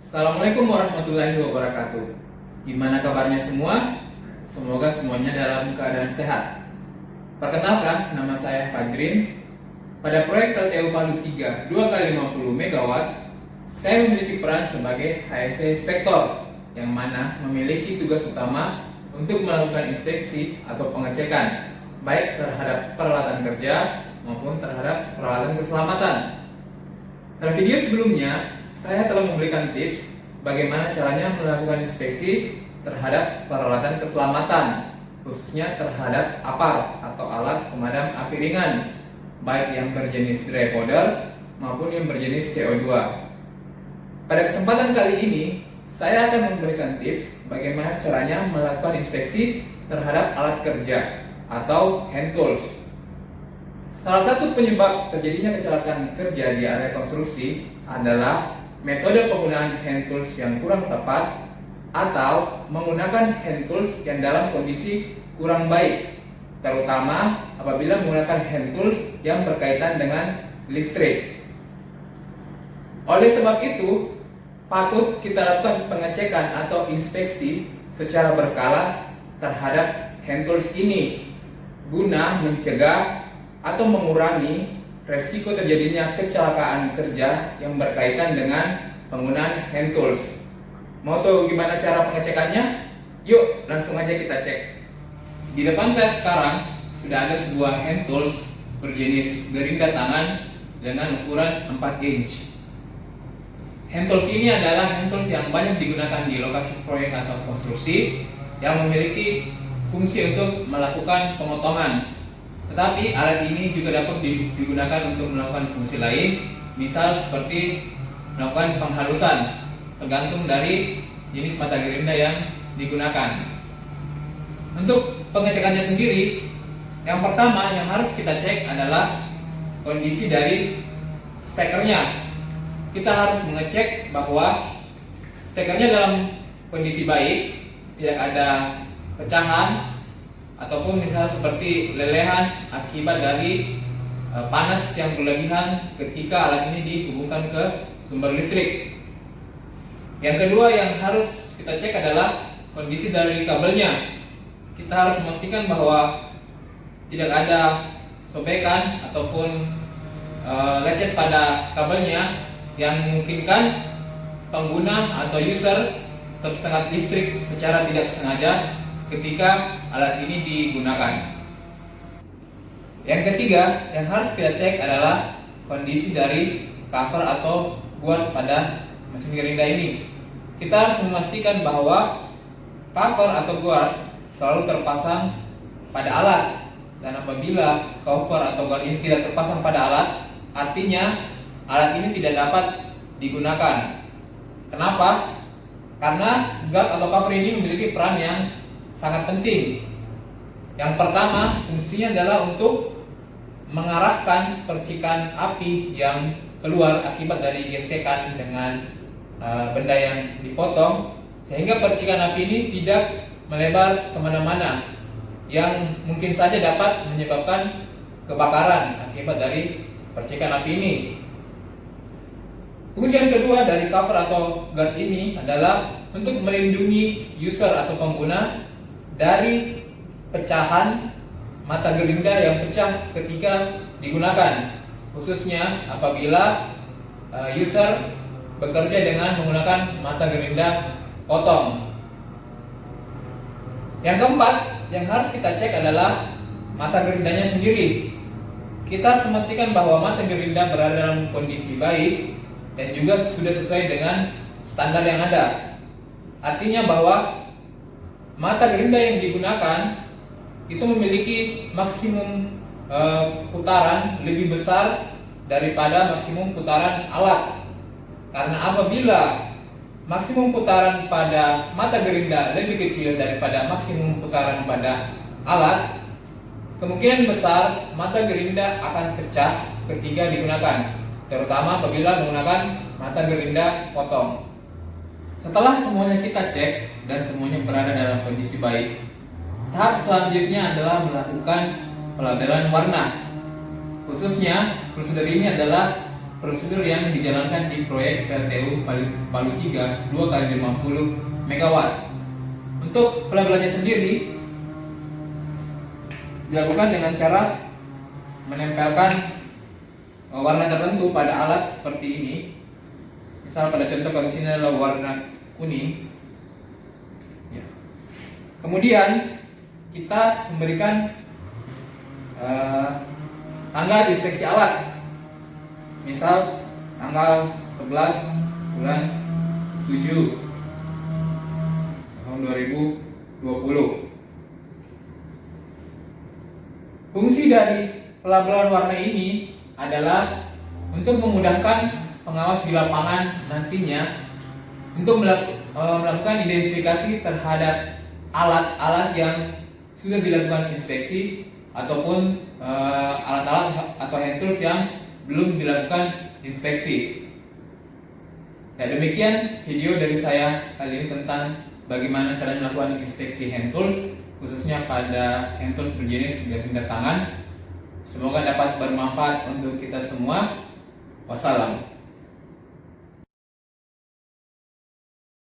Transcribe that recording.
Assalamualaikum warahmatullahi wabarakatuh. Gimana kabarnya semua? Semoga semuanya dalam keadaan sehat. Perkenalkan, nama saya Fajrin. Pada proyek PLTU Palu 3 2x50 MW, saya memiliki peran sebagai HSE Inspektor, yang mana memiliki tugas utama untuk melakukan inspeksi atau pengecekan, baik terhadap peralatan kerja maupun terhadap peralatan keselamatan. Pada video sebelumnya, saya telah memberikan tips bagaimana caranya melakukan inspeksi terhadap peralatan keselamatan, khususnya terhadap APAR atau alat pemadam api ringan, baik yang berjenis dry powder maupun yang berjenis CO2. Pada kesempatan kali ini, saya akan memberikan tips bagaimana caranya melakukan inspeksi terhadap alat kerja atau hand tools. Salah satu penyebab terjadinya kecelakaan kerja di area konstruksi adalah metode penggunaan hand tools yang kurang tepat atau menggunakan hand tools yang dalam kondisi kurang baik, terutama apabila menggunakan hand tools yang berkaitan dengan listrik. Oleh sebab itu, patut kita lakukan pengecekan atau inspeksi secara berkala terhadap hand tools ini guna mencegah atau mengurangi resiko terjadinya kecelakaan kerja yang berkaitan dengan penggunaan hand tools. Mau tahu gimana cara pengecekannya? Yuk, langsung aja kita cek. Di depan saya sekarang sudah ada sebuah hand tools berjenis gerinda tangan dengan ukuran 4 inch. Hand tools ini adalah hand tools yang banyak digunakan di lokasi proyek atau konstruksi yang memiliki fungsi untuk melakukan pemotongan. Tetapi alat ini juga dapat digunakan untuk melakukan fungsi lain, misal seperti melakukan penghalusan, tergantung dari jenis mata gerinda yang digunakan. Untuk pengecekannya sendiri, yang pertama yang harus kita cek adalah kondisi dari stekernya. Kita harus mengecek bahwa stekernya dalam kondisi baik, tidak ada pecahan ataupun misal seperti lelehan akibat dari panas yang berlebihan ketika alat ini dihubungkan ke sumber listrik. Yang kedua yang harus kita cek adalah kondisi dari kabelnya. Kita harus memastikan bahwa tidak ada sobekan ataupun lecet pada kabelnya yang memungkinkan pengguna atau user tersengat listrik secara tidak sengaja ketika alat ini digunakan. Yang ketiga yang harus kita cek adalah kondisi dari cover atau guard pada mesin gerinda ini. Kita harus memastikan bahwa cover atau guard selalu terpasang pada alat, dan apabila cover atau guard ini tidak terpasang pada alat, artinya alat ini tidak dapat digunakan. Kenapa? Karena guard atau cover ini memiliki peran yang sangat penting. Yang pertama, fungsinya adalah untuk mengarahkan percikan api yang keluar akibat dari gesekan dengan benda yang dipotong, sehingga percikan api ini tidak melebar kemana-mana yang mungkin saja dapat menyebabkan kebakaran akibat dari percikan api ini. Fungsi yang kedua dari cover atau guard ini adalah untuk melindungi user atau pengguna dari pecahan mata gerinda yang pecah ketika digunakan, khususnya apabila user bekerja dengan menggunakan mata gerinda potong. Yang keempat yang harus kita cek adalah mata gerindanya sendiri. Kita harus memastikan bahwa mata gerinda berada dalam kondisi baik dan juga sudah sesuai dengan standar yang ada. Artinya bahwa mata gerinda yang digunakan itu memiliki maksimum putaran lebih besar daripada maksimum putaran alat. Karena apabila maksimum putaran pada mata gerinda lebih kecil daripada maksimum putaran pada alat, kemungkinan besar mata gerinda akan pecah ketika digunakan, terutama apabila menggunakan mata gerinda potong. Setelah semuanya kita cek dan semuanya berada dalam kondisi baik, tahap selanjutnya adalah melakukan pelabelan warna. Khususnya prosedur ini adalah prosedur yang dijalankan di proyek PLTU Palu 3 2x50 MW. Untuk pelabelannya sendiri dilakukan dengan cara menempelkan warna tertentu pada alat seperti ini. Misal pada contoh kasus ini adalah warna kuning. Ya. Kemudian kita memberikan tanggal inspeksi alat. Misal tanggal 11 bulan 7 tahun 2020. Fungsi dari pelabelan warna ini adalah untuk memudahkan pengawas di lapangan nantinya untuk melakukan identifikasi terhadap alat-alat yang sudah dilakukan inspeksi ataupun alat-alat atau hand tools yang belum dilakukan inspeksi. Ya, demikian video dari saya kali ini tentang bagaimana cara melakukan inspeksi hand tools, khususnya pada hand tools berjenis gardu tangan. Semoga dapat bermanfaat untuk kita semua. Wassalam.